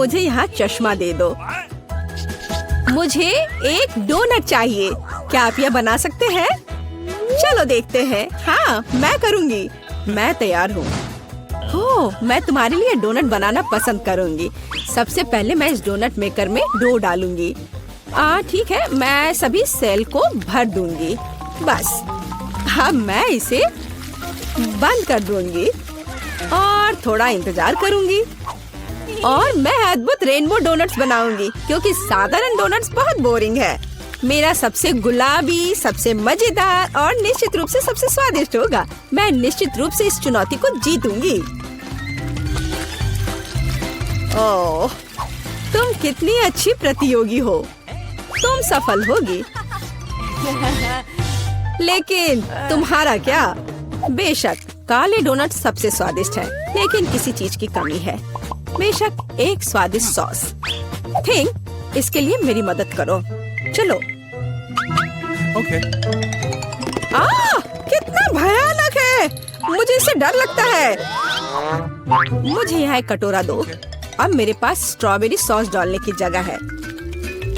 मुझे यहाँ चश्मा दे दो। मुझे एक डोनट चाहिए। क्या आप यह बना सकते हैं? चलो देखते हैं। हाँ, मैं करूँगी। मैं तैयार हूँ। ओह, मैं तुम्हारे लिए डोनट बनाना पसंद करूँगी। सबसे पहले मैं इस डोनट मेकर में डो डालूंगी। ठीक है, मैं सभी सेल को भर दूंगी। बस अब मैं इसे बंद कर दूंगी और थोड़ा इंतजार करूंगी और मैं अद्भुत रेनबो डोनट्स बनाऊंगी, क्योंकि साधारण डोनट्स बहुत बोरिंग है। मेरा सबसे गुलाबी, सबसे मजेदार और निश्चित रूप से सबसे स्वादिष्ट होगा। मैं निश्चित रूप से इस चुनौती को जीतूंगी। ओह, तुम कितनी अच्छी प्रतियोगी हो। तुम सफल होगी। लेकिन तुम्हारा क्या? बेशक काले डोनट सबसे स्वादिष्ट है, लेकिन किसी चीज की कमी है। बेशक एक स्वादिष्ट सॉस। थिंक, इसके लिए मेरी मदद करो। चलो। Okay. कितना भयानक है। मुझे इससे डर लगता है। मुझे यहाँ एक कटोरा दो। अब मेरे पास स्ट्रॉबेरी सॉस डालने की जगह है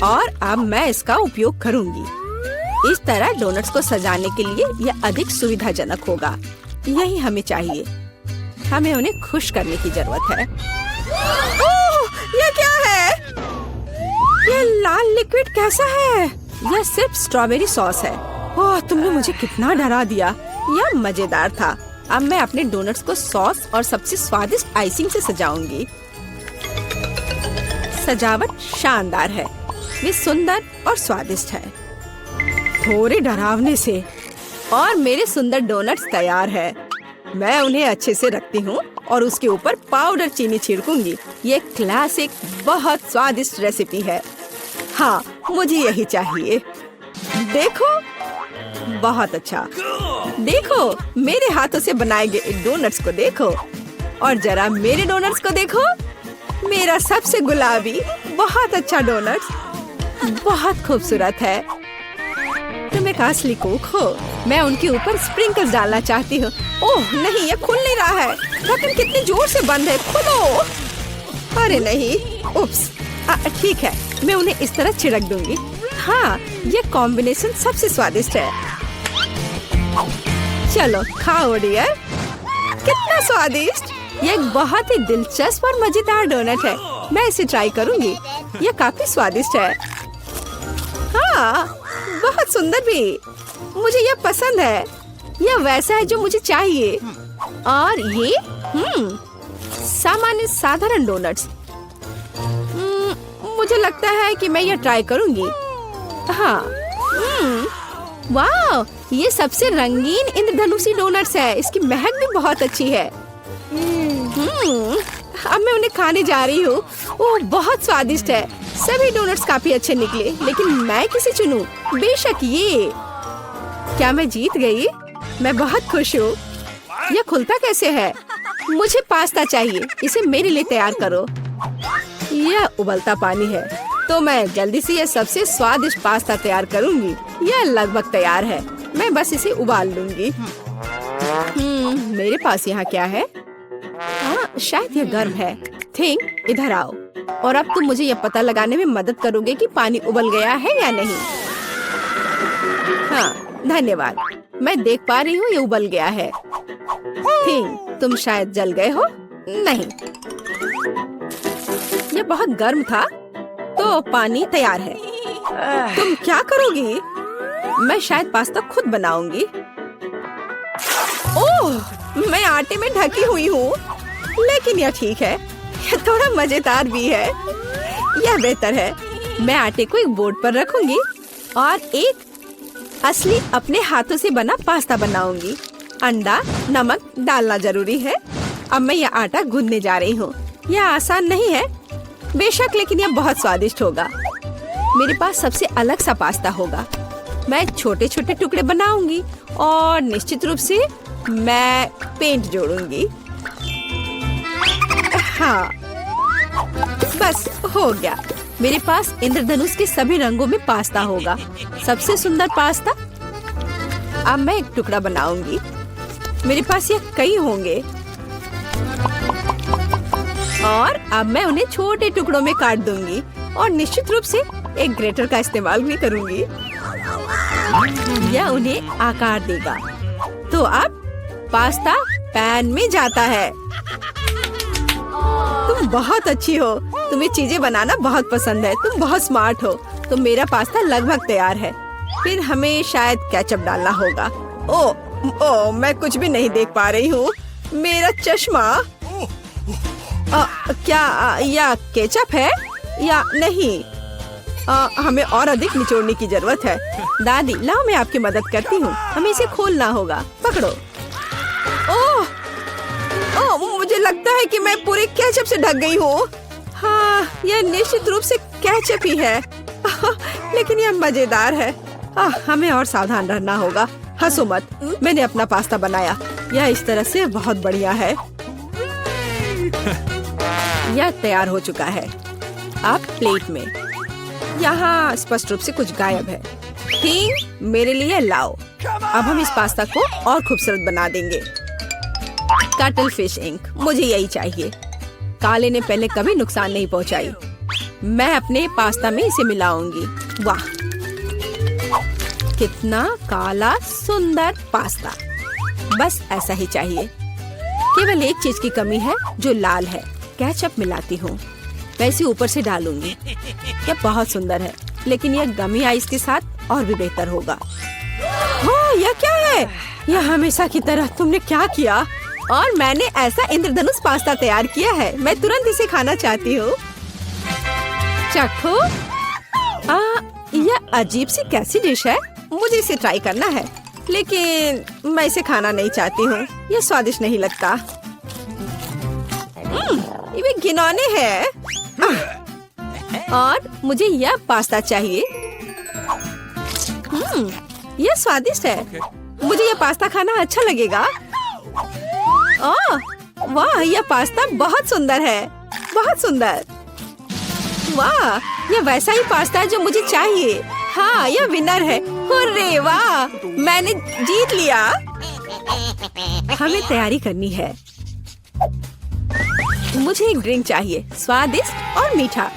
और अब मैं इसका उपयोग करूंगी। इस तरह डोनट्स को सजाने के लिए यह अधिक सुविधाजनक होगा। यही हमें चाहिए। हमें उन्हें खुश करने की जरूरत है। ओह, यह क्या है? यह लाल लिक्विड कैसा है? यह सिर्फ स्ट्रॉबेरी सॉस है। ओह, तुमने मुझे कितना डरा दिया। यह मजेदार था। अब मैं अपने डोनट्स को सॉस और सबसे स्वादिष्ट आइसिंग से सजाऊंगी। सजावट शानदार है। वे सुंदर और स्वादिष्ट है। थोड़े डरावने से। और मेरे सुंदर डोनट्स तैयार है। मैं उन्हें अच्छे से रखती हूँ और उसके ऊपर पाउडर चीनी छिड़कूंगी। ये क्लासिक बहुत स्वादिष्ट रेसिपी है। हाँ, मुझे यही चाहिए। देखो, बहुत अच्छा। देखो, मेरे हाथों से बनाए गए डोनट्स को देखो और जरा मेरे डोनट्स को देखो। मेरा सबसे गुलाबी बहुत अच्छा डोनट्स बहुत खूबसूरत है। तुम एक असली कुक हो। मैं उनके ऊपर स्प्रिंकल्स डालना चाहती हूँ। ओह नहीं, ये खुल नहीं रहा है। ढक्कन कितनी जोर से बंद है। खोलो। अरे नहीं, उप्स। ठीक है, मैं उन्हें इस तरह छिड़क दूंगी। हाँ, ये कॉम्बिनेशन सबसे स्वादिष्ट है। चलो खाओ डियर। कितना स्वादिष्ट। ये एक बहुत ही दिलचस्प और मजेदार डोनट है। मैं इसे ट्राई करूंगी। ये काफी स्वादिष्ट है। हाँ, बहुत सुंदर भी। मुझे यह पसंद है। यह वैसा है जो मुझे चाहिए। और ये सामान्य साधारण डोनट्स। मुझे लगता है कि मैं यह ट्राई करूंगी। हाँ, वाह, ये सबसे रंगीन इंद्रधनुषी डोनट्स है। इसकी महक भी बहुत अच्छी है। अब मैं उन्हें खाने जा रही हूँ। ओह, बहुत स्वादिष्ट है। सभी डोनट्स काफी अच्छे निकले, लेकिन मैं किसे चुनूं? बेशक ये। क्या मैं जीत गई? मैं बहुत खुश हूँ। यह खुलता कैसे है? मुझे पास्ता चाहिए। इसे मेरे लिए तैयार करो। यह उबलता पानी है, तो मैं जल्दी से यह सबसे स्वादिष्ट पास्ता तैयार करूंगी। यह लगभग तैयार है। मैं बस इसे उबाल लूंगी। मेरे पास यहाँ क्या है? शायद यह गर्म है। थिंक, इधर आओ और अब तुम मुझे यह पता लगाने में मदद करोगे कि पानी उबल गया है या नहीं। हाँ, धन्यवाद। मैं देख पा रही हूँ ये उबल गया है। थिंक, तुम शायद जल गए हो। नहीं, ये बहुत गर्म था, तो पानी तैयार है। तुम क्या करोगी? मैं शायद पास्ता खुद बनाऊंगी। ओह, मैं आटे में ढकी हुई हूँ, लेकिन यह ठीक है। यह थोड़ा मजेदार भी है। यह बेहतर है। मैं आटे को एक बोर्ड पर रखूंगी और एक असली अपने हाथों से बना पास्ता बनाऊंगी। अंडा, नमक डालना जरूरी है। अब मैं यह आटा गूंदने जा रही हूँ। यह आसान नहीं है बेशक, लेकिन यह बहुत स्वादिष्ट होगा। मेरे पास सबसे अलग सा पास्ता होगा। मैं छोटे छोटे टुकड़े बनाऊंगी और निश्चित रूप से मैं पेंट जोड़ूंगी। हाँ, बस हो गया। मेरे पास इंद्रधनुष के सभी रंगों में पास्ता होगा। सबसे सुंदर पास्ता। अब मैं एक टुकड़ा बनाऊंगी। मेरे पास ये कई होंगे। और अब मैं उन्हें छोटे टुकड़ों में काट दूंगी और निश्चित रूप से एक ग्रेटर का इस्तेमाल भी करूंगी। यह उन्हें आकार देगा। तो अब पास्ता पैन में जाता है। तुम बहुत अच्छी हो। तुम्हें चीजें बनाना बहुत पसंद है। तुम बहुत स्मार्ट हो। तो मेरा पास्ता लगभग तैयार है। फिर हमें शायद केचप डालना होगा। ओ, मैं कुछ भी नहीं देख पा रही हूँ। मेरा चश्मा। क्या यह केचप है या नहीं? हमें और अधिक निचोड़ने की जरूरत है। दादी, लाओ मैं आपकी मदद करती हूँ। हमें इसे खोलना होगा। पकड़ो। ओह, मुझे लगता है कि मैं पूरे केचप से ढक गई हूँ। हाँ, यह निश्चित रूप से केचप ही है। लेकिन यह मजेदार है। हमें और सावधान रहना होगा। हंसो मत, मैंने अपना पास्ता बनाया। यह इस तरह से बहुत बढ़िया है। यह तैयार हो चुका है। अब प्लेट में। यहाँ स्पष्ट रूप से कुछ गायब है। ठीक, मेरे लिए लाओ। अब हम इस पास्ता को और खूबसूरत बना देंगे। कटल फिश इंक, मुझे यही चाहिए। काले ने पहले कभी नुकसान नहीं पहुंचाई। मैं अपने पास्ता में इसे मिलाऊंगी। वाह, कितना काला सुंदर पास्ता। बस ऐसा ही चाहिए। केवल एक चीज की कमी है जो लाल है। केचप मिलाती हूँ। मैं इसे ऊपर से डालूंगी। यह बहुत सुंदर है, लेकिन यह गमी आइस के साथ और भी बेहतर होगा। हाँ, यह क्या है? यह हमेशा की तरह तुमने क्या किया? और मैंने ऐसा इंद्रधनुष पास्ता तैयार किया है। मैं तुरंत इसे खाना चाहती हूँ। चखो। यह अजीब सी कैसी डिश है? मुझे इसे ट्राई करना है, लेकिन मैं इसे खाना नहीं चाहती हूँ। यह स्वादिष्ट नहीं लगता। ये घिनौने है। और मुझे यह पास्ता चाहिए। यह स्वादिष्ट है। मुझे यह पास्ता खाना अच्छा लगेगा। वाह, यह पास्ता बहुत सुंदर है। बहुत सुंदर। वाह, यह वैसा ही पास्ता है जो मुझे चाहिए। हाँ, यह विनर है। हुर्रे, वाह, मैंने जीत लिया। हमें तैयारी करनी है। मुझे एक ड्रिंक चाहिए, स्वादिष्ट और मीठा।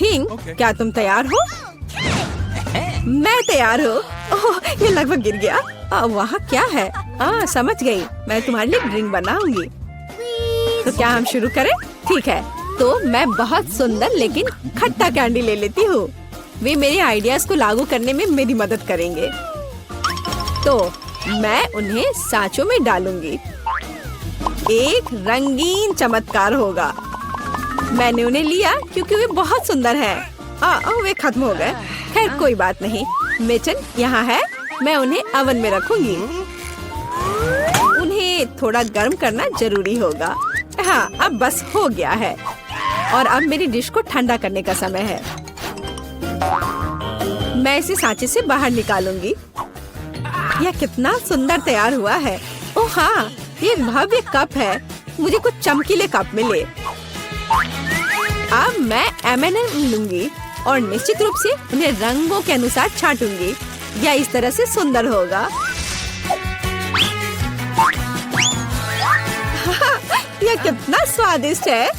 थिंग, क्या तुम तैयार हो? मैं तैयार हूँ। ओह, ये लगभग गिर गया। वहाँ क्या है? समझ गई। मैं तुम्हारे लिए ड्रिंक बनाऊंगी। तो क्या हम शुरू करें? ठीक है। तो मैं बहुत सुंदर लेकिन खट्टा कैंडी ले लेती हूँ। वे मेरे आइडियाज को लागू करने में मेरी मदद करेंगे। तो मैं उन्हें सांचों में डालूंगी। एक रंगीन चमत्कार होगा। मैंने उन्हें लिया क्योंकि वे बहुत सुंदर हैं। वे खत्म हो गए। खैर, कोई बात नहीं। मेचन यहाँ है। मैं उन्हें ओवन में रखूंगी। उन्हें थोड़ा गर्म करना जरूरी होगा। हाँ, अब बस हो गया है। और अब मेरी डिश को ठंडा करने का समय है। मैं इसे सांचे से बाहर निकालूंगी। यह कितना सुंदर तैयार हुआ है। ओह हाँ, ये एक भव्य कप है। मुझे कुछ चमकीले कप मिले। अब मैं M&M लूंगी और निश्चित रूप से उन्हें रंगों के अनुसार छांटूंगी। यह इस तरह से सुंदर होगा। यह कितना स्वादिष्ट है।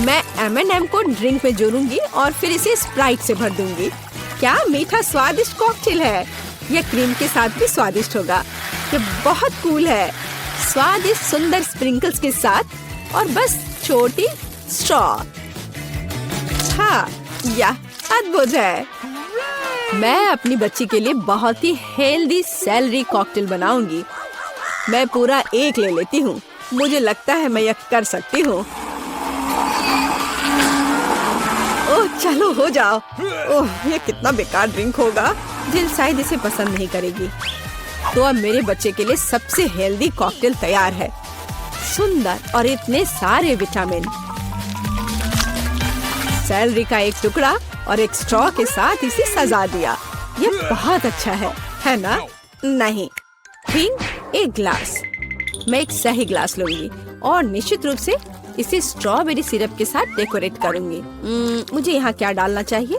मैं M&M को ड्रिंक में जोड़ूंगी और फिर इसे स्प्राइट से भर दूंगी। क्या मीठा स्वादिष्ट कॉकटेल है। यह क्रीम के साथ भी स्वादिष्ट होगा। यह बहुत कूल है। स्वादिष्ट सुंदर स्प्रिंकल्स के साथ और बस छोटी स्ट्रॉ। हाँ, यह अद्भुत है। मैं अपनी बच्ची के लिए बहुत ही हेल्दी सेलरी कॉकटेल बनाऊंगी। मैं पूरा एक ले लेती हूँ। मुझे लगता है मैं यह कर सकती हूँ। ओह, चलो हो जाओ। ओह, ये कितना बेकार ड्रिंक होगा। जिल शायद इसे पसंद नहीं करेगी। तो अब मेरे बच्चे के लिए सबसे हेल्दी कॉकटेल तैयार है। सुंदर और इतने सारे विटामिन। सेलरी का एक टुकड़ा और एक स्ट्रॉ के साथ इसे सजा दिया। ये बहुत अच्छा है ना? नहीं, थिंक एक ग्लास। मैं एक सही ग्लास लूंगी और निश्चित रूप से इसे स्ट्रॉबेरी सिरप के साथ डेकोरेट करूंगी। मुझे यहाँ क्या डालना चाहिए?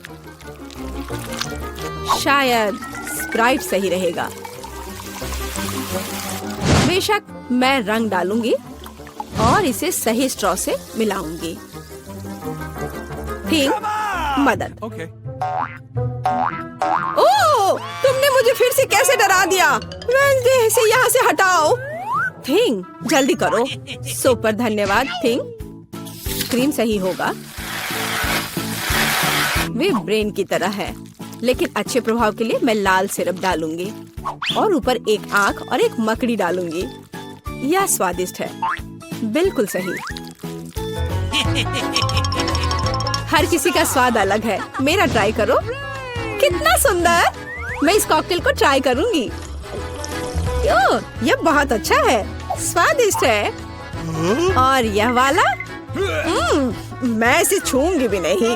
शायद स्प्राइट सही रहेगा। बेशक मैं रंग डालूंगी। और इसे सही स्ट्रॉ से मिलाऊंगी। थिंग, मदद। Okay. ओह, तुमने मुझे फिर से कैसे डरा दिया? वेंसडे, इसे यहाँ से हटाओ। थिंग, जल्दी करो। सुपर, धन्यवाद थिंग। क्रीम सही होगा। वे ब्रेन की तरह है, लेकिन अच्छे प्रभाव के लिए मैं लाल सिरप डालूंगी और ऊपर एक आंख और एक मकड़ी डालूंगी। यह स्वादिष्ट है, बिल्कुल सही। हर किसी का स्वाद अलग है, मेरा ट्राई करो। कितना सुंदर! मैं इस कॉकटेल को ट्राई करूंगी। यह बहुत अच्छा है, स्वादिष्ट है। और यह वाला? मैं इसे छूंगी भी नहीं।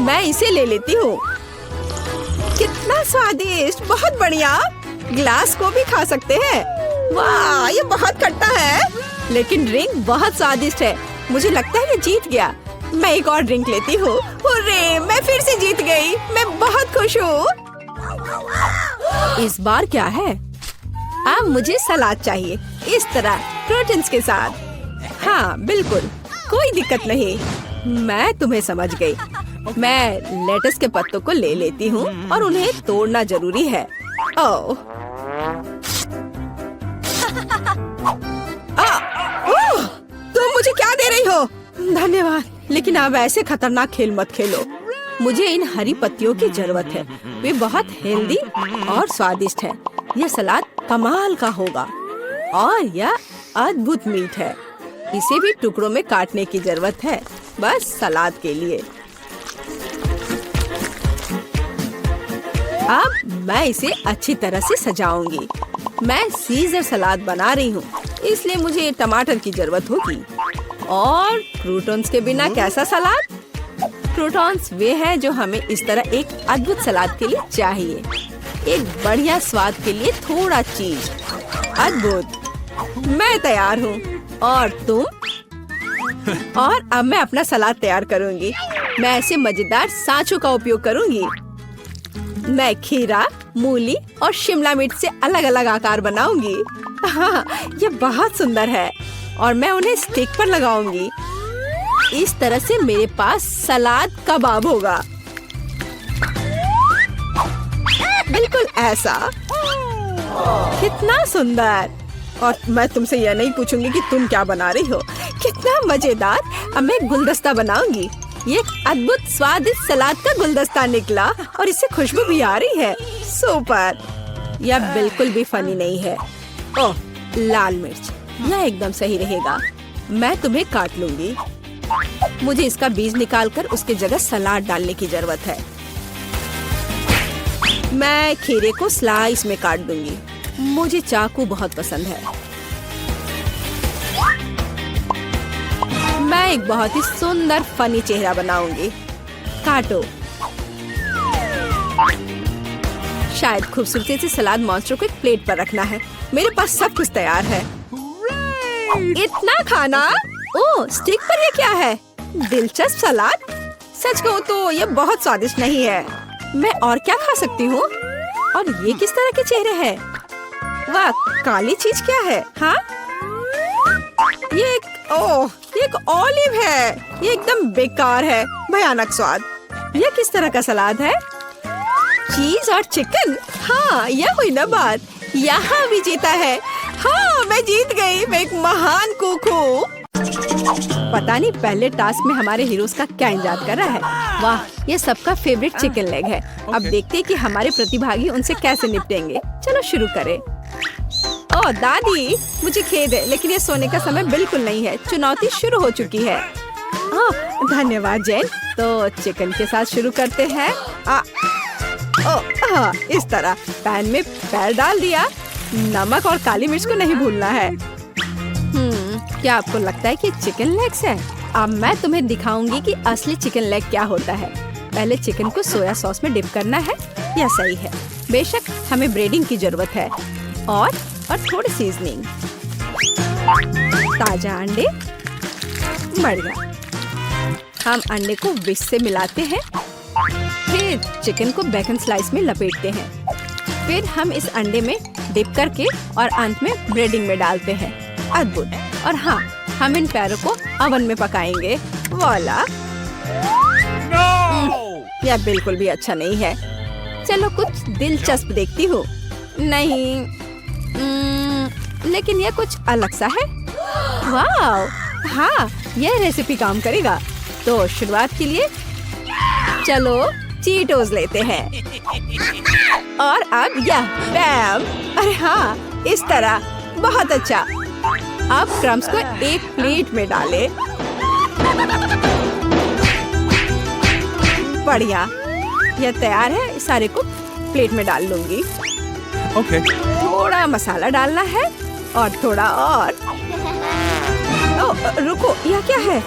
मैं इसे ले लेती हूँ। कितना स्वादिष्ट, बहुत बढ़िया। ग्लास को भी खा सकते हैं। वाह, ये बहुत खट्टा है, लेकिन ड्रिंक बहुत स्वादिष्ट है। मुझे लगता है मैं जीत गया। मैं एक और ड्रिंक लेती हूँ। हुर्रे, मैं फिर से जीत गई। मैं बहुत खुश हूँ। इस बार क्या है? अब मुझे सलाद चाहिए, इस तरह प्रोटीन्स के साथ। हाँ बिल्कुल, कोई दिक्कत नहीं। मैं तुम्हें समझ गई। मैं लेटस के पत्तों को ले लेती हूँ और उन्हें तोड़ना जरूरी है। ओह, तुम मुझे क्या दे रही हो? धन्यवाद, लेकिन अब ऐसे खतरनाक खेल मत खेलो। मुझे इन हरी पत्तियों की जरूरत है। वे बहुत हेल्दी और स्वादिष्ट है। यह सलाद कमाल का होगा और यह अद्भुत मीठ है। इसे भी टुकड़ों में काटने की जरूरत है, बस सलाद के लिए। अब मैं इसे अच्छी तरह से सजाऊंगी। मैं सीजर सलाद बना रही हूँ, इसलिए मुझे टमाटर की जरूरत होगी। और क्रूटॉन्स के बिना कैसा सलाद? क्रूटॉन्स वे हैं जो हमें इस तरह एक अद्भुत सलाद के लिए चाहिए। एक बढ़िया स्वाद के लिए थोड़ा चीज। अद्भुत, मैं तैयार हूँ। और तुम? और अब मैं अपना सलाद तैयार करूँगी। मैं ऐसे मजेदार सांचों का उपयोग करूँगी। मैं खीरा, मूली और शिमला मिर्च से अलग अलग आकार बनाऊंगी। हाँ, ये बहुत सुंदर है और मैं उन्हें स्टिक पर लगाऊंगी। इस तरह से मेरे पास सलाद कबाब होगा, बिल्कुल ऐसा। कितना सुंदर! और मैं तुमसे यह नहीं पूछूंगी कि तुम क्या बना रही हो। कितना मजेदार! अब मैं गुलदस्ता बनाऊंगी। ये एक अद्भुत स्वादिष्ट सलाद का गुलदस्ता निकला और इससे खुशबू भी आ रही है। सुपर! यह बिल्कुल भी फनी नहीं है। ओह, लाल मिर्च, यह एकदम सही रहेगा। मैं तुम्हें काट लूंगी। मुझे इसका बीज निकालकर उसके जगह सलाद डालने की जरूरत है। मैं खीरे को स्लाइस में काट दूंगी। मुझे चाकू बहुत पसंद है। मैं एक बहुत ही सुंदर फनी चेहरा बनाऊंगी। काटो। शायद खूबसूरती से सलाद मॉन्स्टर को एक प्लेट पर रखना है। मेरे पास सब कुछ तैयार है। इतना खाना? ओह, स्टिक पर ये क्या है? दिलचस्प सलाद। सच कहूँ तो ये बहुत स्वादिष्ट नहीं है। मैं और क्या खा सकती हूँ? और ये किस तरह के चेहरे हैं? वाह, काली चीज क्या है? हाँ, ये एक ऑलिव है। ये एकदम बेकार है, भयानक स्वाद। ये किस तरह का सलाद है? चीज और चिकन। हाँ, यह हुई ना बात। यहाँ भी जीता है। हाँ, मैं जीत गई। मैं एक महान कुक हूँ। पता नहीं पहले टास्क में हमारे हीरोज का क्या इंतजार कर रहा है। वाह, ये सबका फेवरेट चिकन लेग है। अब देखते हैं कि हमारे प्रतिभागी उनसे कैसे निपटेंगे। चलो शुरू करें। ओह दादी, मुझे खेद है, लेकिन ये सोने का समय बिल्कुल नहीं है। चुनौती शुरू हो चुकी है। धन्यवाद जैन। तो चिकन के साथ शुरू करते हैं। इस तरह पैन में पैर डाल दिया। नमक और काली मिर्च को नहीं भूलना है। क्या आपको लगता है कि चिकन लेग्स है? अब मैं तुम्हें दिखाऊंगी कि असली चिकन लेग क्या होता है। पहले चिकन को सोया सॉस में डिप करना है। यह सही है। बेशक हमें ब्रेडिंग की जरूरत है और थोड़ी सीजनिंग। ताजा अंडे, बढ़िया। हम अंडे को विस्क से मिलाते हैं। फिर चिकन को बेकन स्लाइस में लपेटते हैं। फिर हम इस अंडे में डिप करके और अंत में ब्रेडिंग में डालते हैं। अद्भुत। और हाँ, हम इन पैरों को ओवन में पकाएंगे। वाला, यह बिल्कुल भी अच्छा नहीं है। चलो कुछ दिलचस्प देखती हूँ। नहीं, लेकिन यह कुछ अलग सा है। वाह, हाँ, यह रेसिपी काम करेगा। तो शुरुआत के लिए चलो चीटोस लेते हैं और अब यह बैम। अरे हाँ, इस तरह, बहुत अच्छा। अब क्रम्स को एक प्लेट में डालें। बढ़िया, यह तैयार है। सारे को प्लेट में डाल लूंगी। Okay. थोड़ा मसाला डालना है और थोड़ा और। ओह, रुको, यह क्या है?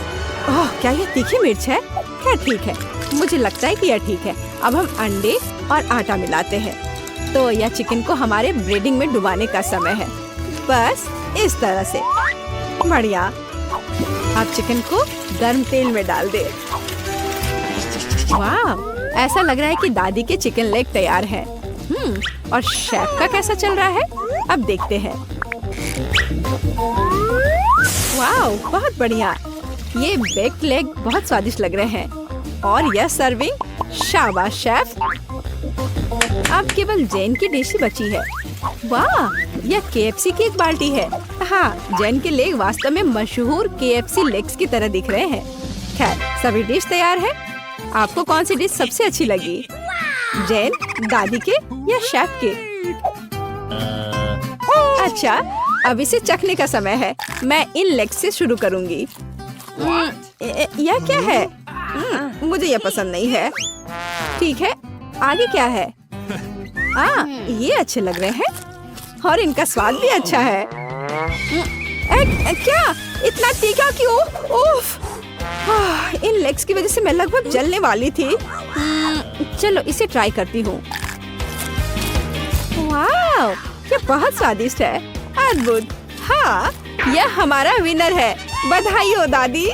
ओह, क्या यह तीखी मिर्च है? क्या ठीक है, मुझे लगता है कि यह ठीक है। अब हम अंडे और आटा मिलाते हैं। तो यह चिकन को हमारे ब्रेडिंग में डुबाने का समय है। बस इस तरह से। बढ़िया। अब चिकन को गर्म तेल में डाल दे। वाह, ऐसा लग रहा है कि दादी के चिकन लेग तैयार है। और शेफ का कैसा चल रहा है? अब देखते हैं। वाह, बहुत बढ़िया। ये बेक्ड लेग बहुत स्वादिष्ट लग रहे हैं। और यह सर्विंग, शाबाश शेफ। अब केवल जेन की डिश ही बची है। वाह, यह KFC की एक बाल्टी है। हाँ, जेन के लेग वास्तव में मशहूर KFC लेग्स की तरह दिख रहे हैं। खैर, सभी डिश तैयार है। आपको कौन सी डिश सबसे अच्छी लगी? जेन, दादी के या शेफ के? अच्छा, अब इसे चखने का समय है। मैं इन लेग से शुरू करूंगी। यह क्या है? मुझे यह पसंद नहीं है। ठीक है, आगे क्या है? ये अच्छे लग रहे हैं और इनका स्वाद भी अच्छा है। क्या इतना तीखा क्यों? उफ, इन लेग्स की वजह से मैं लगभग जलने वाली थी। चलो इसे ट्राई करती हूँ। वाह, ये बहुत स्वादिष्ट है। अद्भुत। हाँ, यह हमारा विनर है। बधाई हो दादी।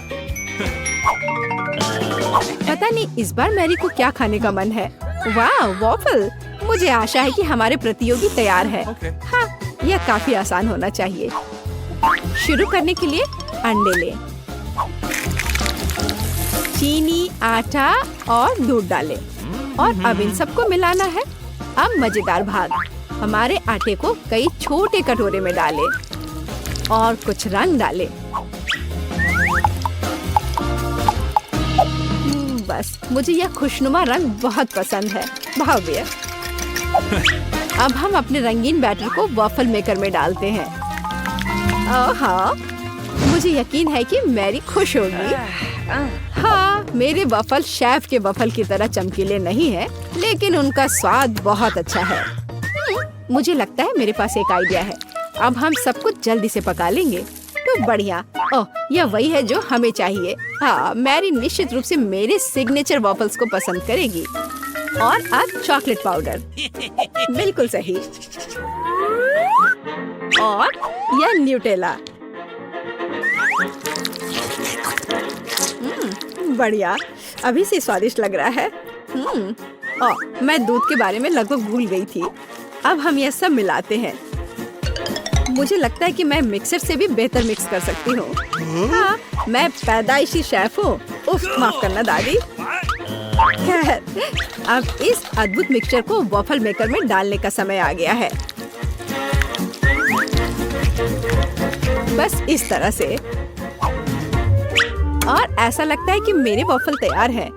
पता नहीं इस बार मैरी को क्या खाने का मन है। वाह, वॉफल। मुझे आशा है कि हमारे प्रतियोगी तैयार है। हाँ, यह काफी आसान होना चाहिए। शुरू करने के लिए अंडे लें, चीनी, आटा और दूध डालें और अब इन सबको मिलाना है। अब मजेदार भाग, हमारे आटे को कई छोटे कटोरे में डालें और कुछ रंग डालें। बस, मुझे यह खुशनुमा रंग बहुत पसंद है। भव्य। अब हम अपने रंगीन बैटर को वॉफल मेकर में डालते हैं। हाँ, मुझे यकीन है कि मैरी खुश होगी। हाँ, मेरे वफल शेफ के वफल की तरह चमकीले नहीं है, लेकिन उनका स्वाद बहुत अच्छा है। मुझे लगता है मेरे पास एक आइडिया है। अब हम सब कुछ जल्दी से पका लेंगे। तो बढ़िया। ओह, यह वही है जो हमें चाहिए। हाँ, मैरी निश्चित रूप से मेरे सिग्नेचर वॉफल्स को पसंद करेगी। और अब चॉकलेट पाउडर। बिल्कुल सही। और यह न्यूटेला। बढ़िया, अभी से स्वादिष्ट लग रहा है। मैं दूध के बारे में लगभग भूल गई थी। अब हम यह सब मिलाते हैं। मुझे लगता है कि मैं मिक्सर से भी बेहतर मिक्स कर सकती हूँ। हाँ, मैं पैदाइशी शेफ हूँ। उफ, माफ करना दादी। खैर, अब इस अद्भुत मिक्सचर को वॉफल मेकर में डालने का समय आ गया है। बस इस तरह से। और ऐसा लगता है कि मेरे वॉफल तैयार है।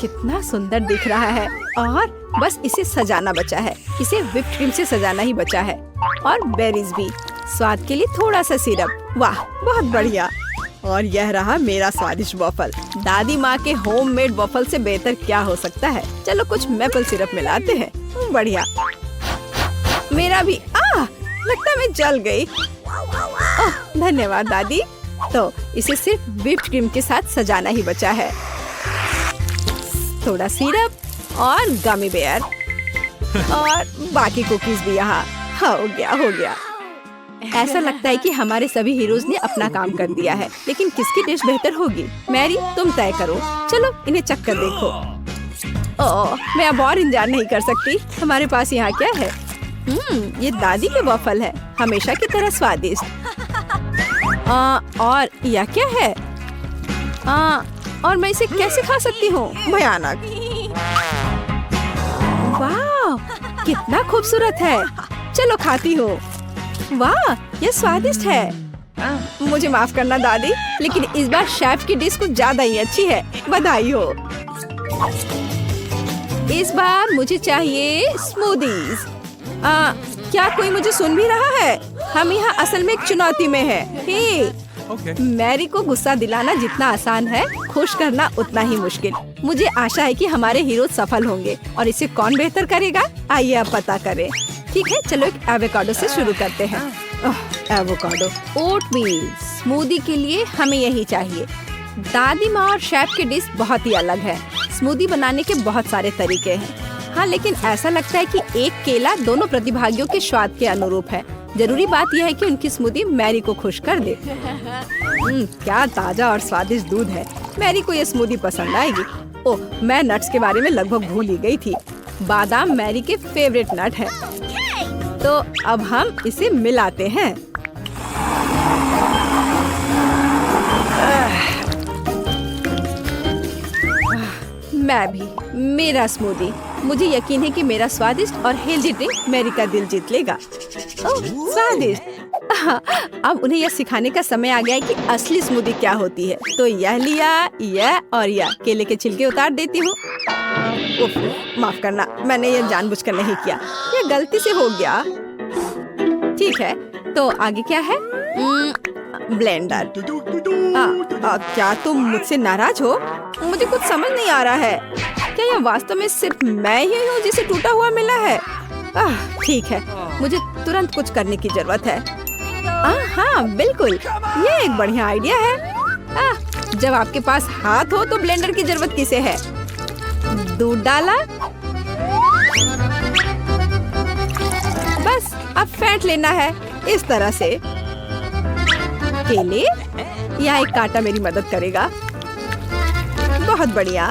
कितना सुंदर दिख रहा है। और बस इसे सजाना बचा है। इसे व्हिप्ड क्रीम से सजाना ही बचा है। और बेरीज भी। स्वाद के लिए थोड़ा सा सिरप। वाह, बहुत बढ़िया। और यह रहा मेरा स्वादिष्ट वॉफल। दादी माँ के होममेड वॉफल से बेहतर क्या हो सकता है। चलो कुछ मेपल सिरप मिलाते हैं। बढ़िया। मेरा भी। लगता मैं जल गई। धन्यवाद दादी। तो इसे सिर्फ व्हिप्ड क्रीम के साथ सजाना ही बचा है। थोड़ा सिरप और गमी बेयर और बाकी कुकीज भी यहाँ। हो गया। ऐसा लगता है कि हमारे सभी हीरोज ने अपना काम कर दिया है, लेकिन किसकी डिश बेहतर होगी? मैरी, तुम तय करो। चलो इन्हें चख कर देखो। मैं अब और इंतजार नहीं कर सकती। हमारे पास यहाँ क्या है? ये दादी के वॉफल है, हमेशा की तरह स्वादिष्ट। और यह क्या है? और मैं इसे कैसे खा सकती हूँ? भयानक। वाह, कितना खूबसूरत है। चलो खाती हूँ। वाह, यह स्वादिष्ट है। मुझे माफ करना दादी, लेकिन इस बार शेफ की डिश कुछ ज्यादा ही अच्छी है। बधाई हो। इस बार मुझे चाहिए स्मूदीज। क्या कोई मुझे सुन भी रहा है? हम यहाँ असल में एक चुनौती में है। हे, Okay. मैरी को गुस्सा दिलाना जितना आसान है, खुश करना उतना ही मुश्किल। मुझे आशा है कि हमारे हीरो सफल होंगे और इसे कौन बेहतर करेगा, आइए अब पता करें। ठीक है, चलो एक एवोकाडो से शुरू करते हैं। एवोकाडो, ओटमील स्मूदी के लिए हमें यही चाहिए। दादी माँ और शेफ की डिश बहुत ही अलग है। स्मूदी बनाने के बहुत सारे तरीके हैं। हाँ, लेकिन ऐसा लगता है कि एक केला दोनों प्रतिभागियों के स्वाद के अनुरूप है। जरूरी बात यह है कि उनकी स्मूदी मैरी को खुश कर दे। क्या ताजा और स्वादिष्ट दूध है। मैरी को ये स्मूदी पसंद आएगी। ओह, मैं नट्स के बारे में लगभग भूल ही गई थी। बादाम मैरी के फेवरेट नट है। तो अब हम इसे मिलाते हैं। मैं भी, मेरा स्मूदी। मुझे यकीन है कि मेरा स्वादिष्ट और हेल्दी ड्रिंक मैरी का दिल जीत लेगा। ओह, स्वादिष्ट। अब उन्हें यह सिखाने का समय आ गया है कि असली स्मूदी क्या होती है। तो यह लिया, यह और यह केले के छिलके उतार देती हूँ। माफ करना, मैंने यह जानबूझकर नहीं किया, यह गलती से हो गया। ठीक है, तो आगे क्या है? ब्लेंडर। क्या तुम मुझसे नाराज हो? मुझे कुछ समझ नहीं आ रहा है। क्या यह वास्तव में सिर्फ मैं ही हूँ जिसे टूटा हुआ मिला है? ठीक है, मुझे तुरंत कुछ करने की जरूरत है। हाँ बिल्कुल, ये एक बढ़िया आइडिया है। जब आपके पास हाथ हो तो ब्लेंडर की जरूरत किसे है? दूध डाला, बस अब फेंट लेना है इस तरह से। केले, यहाँ एक कांटा मेरी मदद करेगा। बहुत बढ़िया।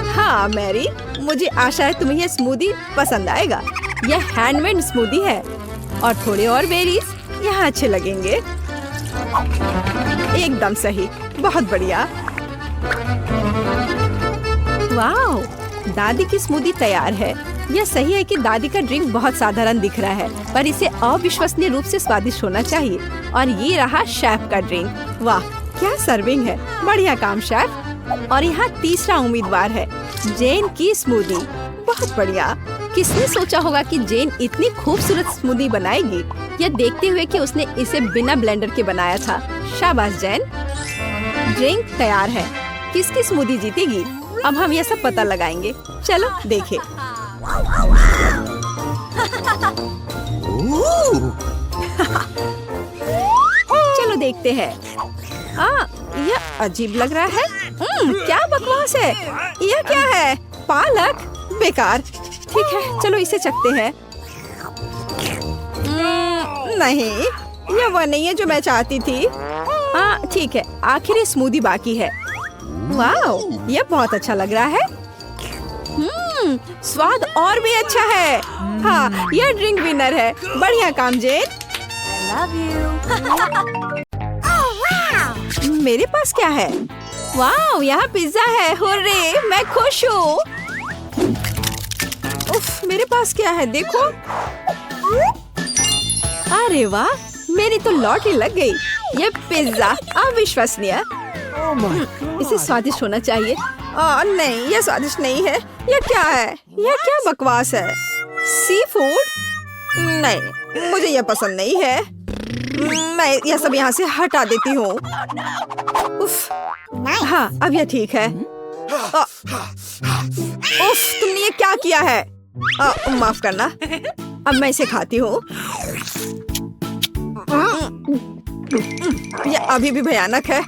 हाँ मैरी, मुझे आशा है तुम्हें यह स्मूदी पसंद आएगा। यह हैंडमेड स्मूदी है और थोड़े और बेरीज यहाँ अच्छे लगेंगे। एकदम सही, बहुत बढ़िया। वाह, दादी की स्मूदी तैयार है। यह सही है कि दादी का ड्रिंक बहुत साधारण दिख रहा है, पर इसे अविश्वसनीय रूप से स्वादिष्ट होना चाहिए। और ये रहा शेफ का ड्रिंक। वाह, क्या सर्विंग है। बढ़िया काम शेफ। और यहाँ तीसरा उम्मीदवार है, जेन की स्मूदी। बहुत बढ़िया। किसने सोचा होगा कि जेन इतनी खूबसूरत स्मूदी बनाएगी, यह देखते हुए कि उसने इसे बिना ब्लेंडर के बनाया था। शाबाश जेन। ड्रिंक तैयार है। किसकी स्मूदी जीतेगी? अब हम यह सब पता लगाएंगे। चलो देखें। चलो देखते हैं। यह अजीब लग रहा है। क्या बकवास है। यह क्या है? पालक? बेकार। ठीक है, चलो इसे चखते हैं। नहीं, यह वो नहीं है जो मैं चाहती थी। ठीक है, आखिरी स्मूदी बाकी है। वाह, यह बहुत अच्छा लग रहा है। स्वाद और भी अच्छा है। हाँ, यह ड्रिंक विनर है। बढ़िया काम जेन। मेरे पास क्या है? वाह, यहाँ पिज्जा है। हुर्रे, मैं खुश हूँ। उफ, मेरे पास क्या है देखो। अरे वाह, मेरी तो लॉटरी लग गई। ये पिज्जा अविश्वसनीय। इसे स्वादिष्ट होना चाहिए। नहीं, यह स्वादिष्ट नहीं है। यह क्या है? यह क्या बकवास है? Sea food? नहीं, मुझे यह पसंद नहीं है। मैं यह सब यहाँ से हटा देती हूँ। हाँ, अब यह ठीक है। उफ, तुमने ये क्या किया है? माफ करना। अब मैं इसे खाती हूँ। यह अभी भी भयानक है।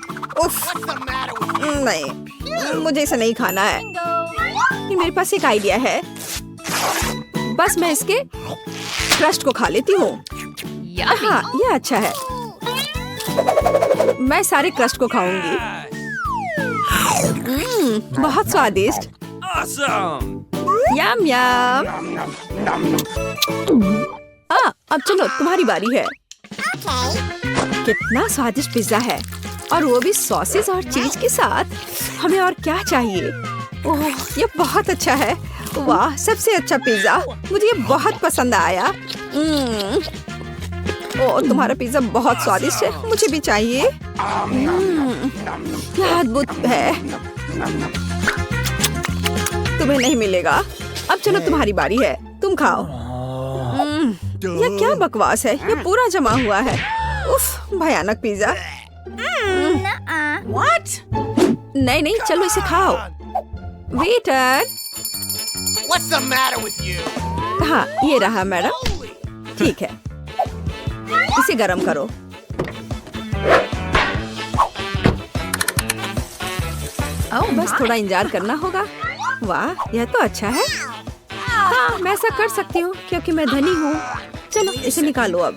उफ, नहीं, मुझे इसे नहीं खाना है। मेरे पास एक आइडिया है। बस मैं इसके क्रस्ट को खा लेती हूँ। हाँ, यह अच्छा है। मैं सारे क्रस्ट को खाऊंगी। बहुत स्वादिष्ट। यम यम। अब चलो, तुम्हारी बारी है। कितना स्वादिष्ट पिज्जा है, और वो भी सॉसेस और चीज के साथ। हमें और क्या चाहिए? ओह, ये बहुत अच्छा है। वाह, सबसे अच्छा पिज्जा। मुझे ये बहुत पसंद आया। ओह, तुम्हारा पिज्जा बहुत स्वादिष्ट है, मुझे भी चाहिए। क्या अद्भुत है। तुम्हें नहीं मिलेगा। अब चलो, तुम्हारी बारी है, तुम खाओ। यह क्या बकवास है, ये पूरा जमा हुआ है। उफ, भयानक पिज्जा। नहीं नहीं, चलो इसे खाओ। Waiter. What's the matter with you? हाँ, ये रहा मैडम। ठीक है, इसे गरम करो। बस थोड़ा इंतजार करना होगा। वाह, यह तो अच्छा है। हाँ, मैं ऐसा कर सकती हूँ क्योंकि मैं धनी हूँ। चलो, इसे निकालो अब।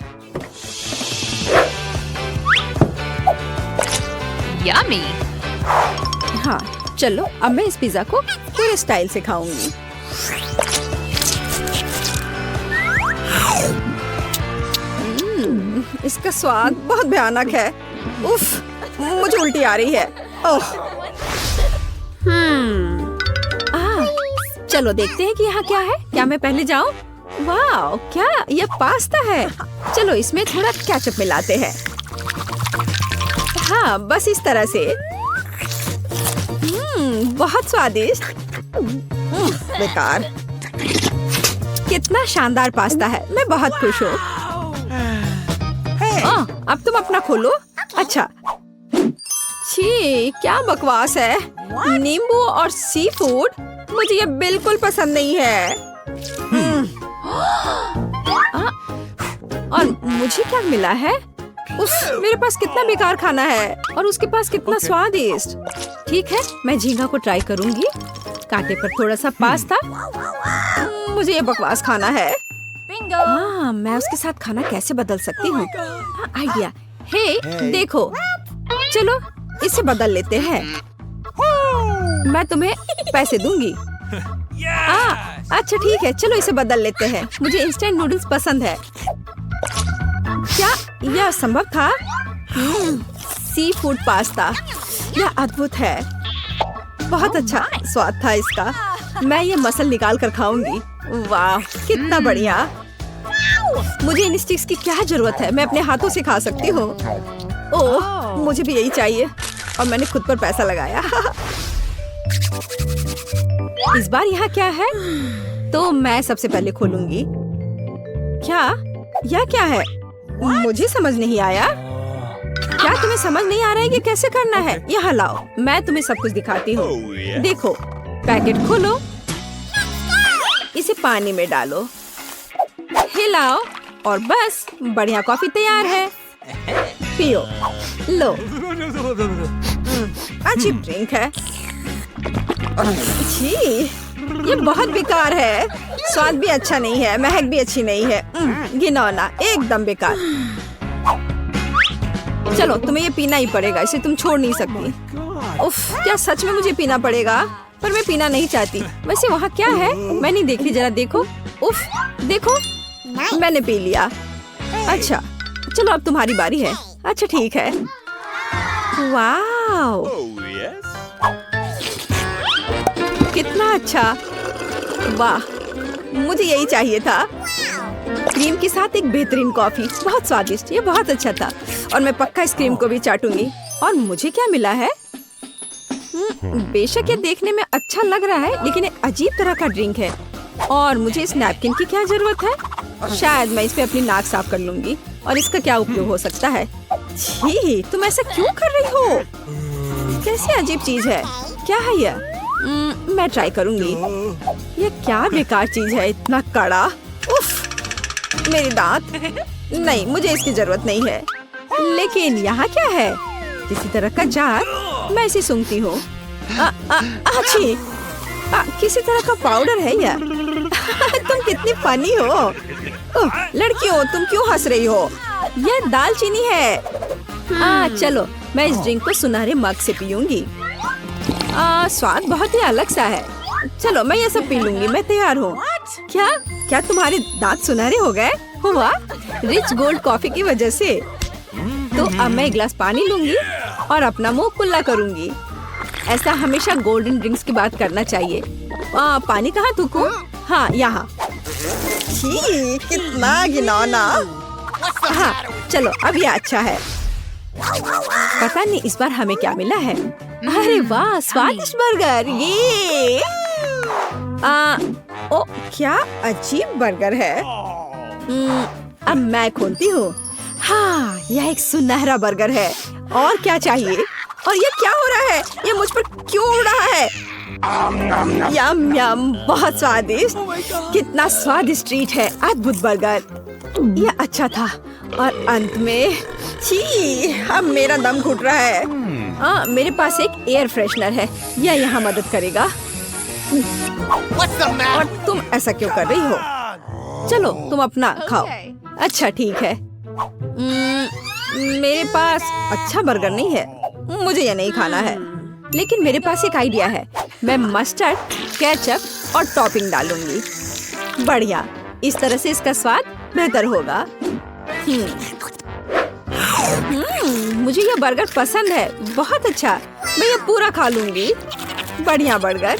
Yummy! हाँ, चलो अब मैं इस पिज्जा को पूरे स्टाइल से खाऊंगी। इसका स्वाद बहुत भयानक है। उफ, मुझे उल्टी आ रही है। ओह। चलो देखते हैं कि यहाँ क्या है। क्या मैं पहले जाऊँ? वाह, क्या यह पास्ता है। चलो इसमें थोड़ा केचप मिलाते हैं। हाँ, बस इस तरह से। बहुत स्वादिष्ट। बेकार। कितना शानदार पास्ता है, मैं बहुत खुश हूँ। अब तुम अपना खोलो। अच्छा। छी, क्या बकवास है। नींबू और सी फूड, मुझे ये बिल्कुल पसंद नहीं है। और मुझे क्या मिला है? उफ, मेरे पास कितना बेकार खाना है और उसके पास कितना स्वादिष्ट। ठीक है, मैं झींगा को ट्राई करूंगी। कांटे पर थोड़ा सा पास्ता। मुझे ये बकवास खाना है। हाँ, मैं उसके साथ खाना कैसे बदल सकती हूँ? आइडिया। हे, देखो, चलो इसे बदल लेते हैं। मैं तुम्हें पैसे दूंगी। अच्छा ठीक है, चलो इसे बदल लेते हैं। मुझे इंस्टेंट नूडल्स पसंद है। क्या यह संभव था? सी फूड पास्ता, यह अद्भुत है। बहुत अच्छा स्वाद था इसका। मैं ये मसल निकाल कर खाऊंगी। वाह, कितना बढ़िया। मुझे इन स्टिक्स की क्या जरूरत है, मैं अपने हाथों से खा सकती हूँ। ओह, मुझे भी यही चाहिए और मैंने खुद पर पैसा लगाया। इस बार यहाँ क्या है? तो मैं सबसे पहले खोलूंगी। क्या? यह क्या है? मुझे समझ नहीं आया। क्या तुम्हें समझ नहीं आ रहा है कि कैसे करना है? यहाँ लाओ, मैं तुम्हें सब कुछ दिखाती हूँ। देखो, पैकेट खोलो, इसे पानी में डालो, हिलाओ और बस बढ़िया कॉफी तैयार है। पियो। लो। अच्छी ड्रिंक है। छी, ये बहुत बेकार है। स्वाद भी अच्छा नहीं है, महक भी अच्छी नहीं है। घिनौना, एकदम बेकार। चलो, तुम्हें ये पीना ही पड़ेगा, इसे तुम छोड़ नहीं सकती। उफ, क्या सच में मुझे पीना पड़ेगा? पर मैं पीना नहीं चाहती। वैसे वहाँ क्या है? मैं नहीं देख रही, जरा देखो। उफ, देखो, मैंने पी लिया। अच्छा, चलो अब तुम्हारी बारी है। अच्छा ठीक है। वाह, कितना अच्छा। वाह, मुझे यही चाहिए था। क्रीम के साथ एक बेहतरीन कॉफी, बहुत स्वादिष्ट। ये बहुत अच्छा था और मैं पक्का इस क्रीम को भी चाटूंगी। और मुझे क्या मिला है? बेशक ये देखने में अच्छा लग रहा है, लेकिन एक अजीब तरह का ड्रिंक है। और मुझे इस नैपकिन की क्या जरूरत है? शायद मैं इस पे अपनी नाक साफ कर लूंगी। और इसका क्या उपयोग हो सकता है? छी, तुम ऐसा क्यों कर रही हो? कैसी अजीब चीज है। क्या है यह? मैं ट्राई करूंगी। ये क्या बेकार चीज है, इतना कड़ा। उफ, मेरे दांत। नहीं, मुझे इसकी जरूरत नहीं है। लेकिन यहाँ क्या है? किसी तरह का जार। मैं इसे सूंघती हूँ। अच्छी, किसी तरह का पाउडर है यह। तुम कितनी फनी हो। लड़कियों, तुम क्यों हंस रही हो? यह दालचीनी है। चलो, मैं इस ड्रिंक को सुनहरे मग से पीऊंगी। स्वाद बहुत ही अलग सा है। चलो, मैं ये सब पी लूंगी। मैं तैयार हूँ। क्या तुम्हारे दांत सुनहरे हो गए? हुआ रिच गोल्ड कॉफी की वजह से। तो अब मैं एक गिलास पानी लूंगी और अपना मुंह कुल्ला करूंगी। ऐसा हमेशा गोल्डन ड्रिंक्स की बात करना चाहिए। पानी कहाँ थूकूं? हाँ, यहाँ। छी, कितना घिनौना। हाँ, चलो अब ये अच्छा है। पता नहीं इस बार हमें क्या मिला है। अरे वाह, स्वादिष्ट बर्गर। ये ओ, क्या अजीब बर्गर है। अब मैं खोलती हूँ। हाँ, यह एक सुनहरा बर्गर है। और क्या चाहिए? और ये क्या हो रहा है? ये मुझ पर क्यों उड़ रहा है? यम यम, बहुत स्वादिष्ट। कितना स्वादिष्ट ट्रीट है। अद्भुत बर्गर। यह अच्छा था। और अंत में छी, अब मेरा दम घुट रहा है। मेरे पास एक एयर फ्रेशनर है। यह यहाँ मदद करेगा। What's the matter? और तुम ऐसा क्यों कर रही हो? चलो तुम अपना खाओ। अच्छा ठीक है। मेरे पास अच्छा बर्गर नहीं है। मुझे ये नहीं खाना है। लेकिन मेरे पास एक आइडिया है। मैं मस्टर्ड, केचप और टॉपिंग डालूंगी। बढ़िया, इस तरह से इसका स्वाद बेहतर होगा। मुझे यह बर्गर पसंद है। बहुत अच्छा, मैं ये पूरा खा लूंगी। बढ़िया बर्गर।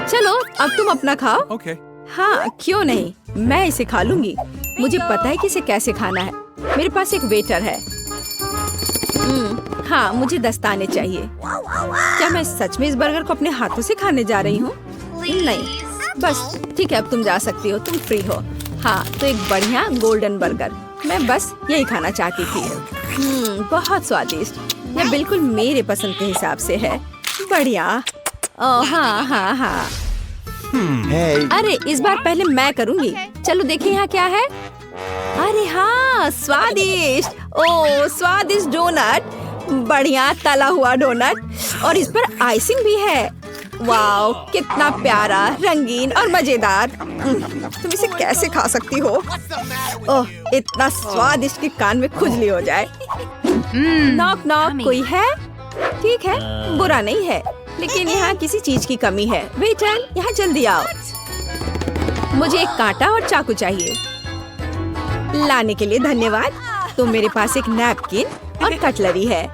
चलो अब तुम अपना खाओ। Okay. हाँ, क्यों नहीं, मैं इसे खा लूंगी। मुझे पता है कि इसे कैसे खाना है। मेरे पास एक वेटर है। हाँ, मुझे दस्ताने चाहिए। क्या मैं सच में इस बर्गर को अपने हाथों से खाने जा रही हूँ? नहीं, बस ठीक है, अब तुम जा सकती हो। तुम फ्री हो। हाँ, तो एक बढ़िया गोल्डन बर्गर। मैं बस यही खाना चाहती थी। बहुत स्वादिष्ट। यह बिल्कुल मेरे पसंद के हिसाब से है। बढ़िया। ओह हाँ हाँ हाँ। अरे इस बार पहले मैं करूँगी। चलो देखिए यहाँ क्या है। अरे हाँ, स्वादिष्ट। ओह, स्वादिष्ट डोनट। बढ़िया तला हुआ डोनट और इस पर आइसिंग भी है। वाओ, कितना प्यारा, रंगीन और मजेदार। तुम इसे कैसे खा सकती हो? ओह, इतना स्वादिष्ट कि कान में खुजली हो जाए। नॉक नॉक, कोई है? ठीक है, बुरा नहीं है, लेकिन यहाँ किसी चीज की कमी है। वेटर, यहाँ जल्दी आओ। मुझे एक कांटा और चाकू चाहिए। लाने के लिए धन्यवाद। तो मेरे पास एक नैपकिन और कटलरी है।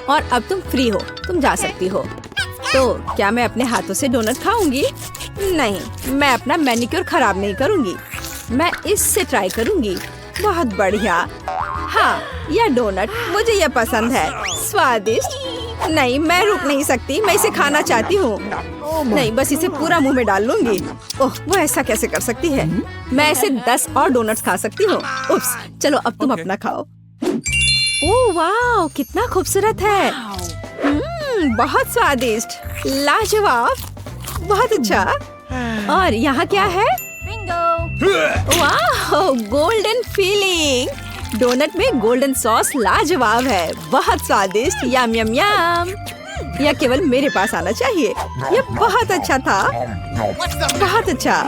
और अब तुम फ्री हो, तुम जा सकती हो। तो क्या मैं अपने हाथों से डोनट खाऊंगी? नहीं, मैं अपना मैनिक्योर खराब नहीं करूंगी। मैं इससे ट्राई करूंगी। बहुत बढ़िया। हाँ, यह डोनट मुझे यह पसंद है। स्वादिष्ट। नहीं, मैं रुक नहीं सकती। मैं इसे खाना चाहती हूँ। नहीं, बस इसे पूरा मुंह में डाल लूंगी। ओह, वो ऐसा कैसे कर सकती है? मैं ऐसे 10 और डोनट्स खा सकती हूँ। उप्स, चलो अब तुम अपना खाओ। ओह वाह, कितना खूबसूरत है। बहुत स्वादिष्ट, लाजवाब, बहुत अच्छा। और यहाँ क्या है? वाह, गोल्डन फीलिंग। डोनट में गोल्डन सॉस लाजवाब है। बहुत स्वादिष्ट। यम यम यम। यह केवल मेरे पास आना चाहिए। यह बहुत अच्छा था। बहुत अच्छा।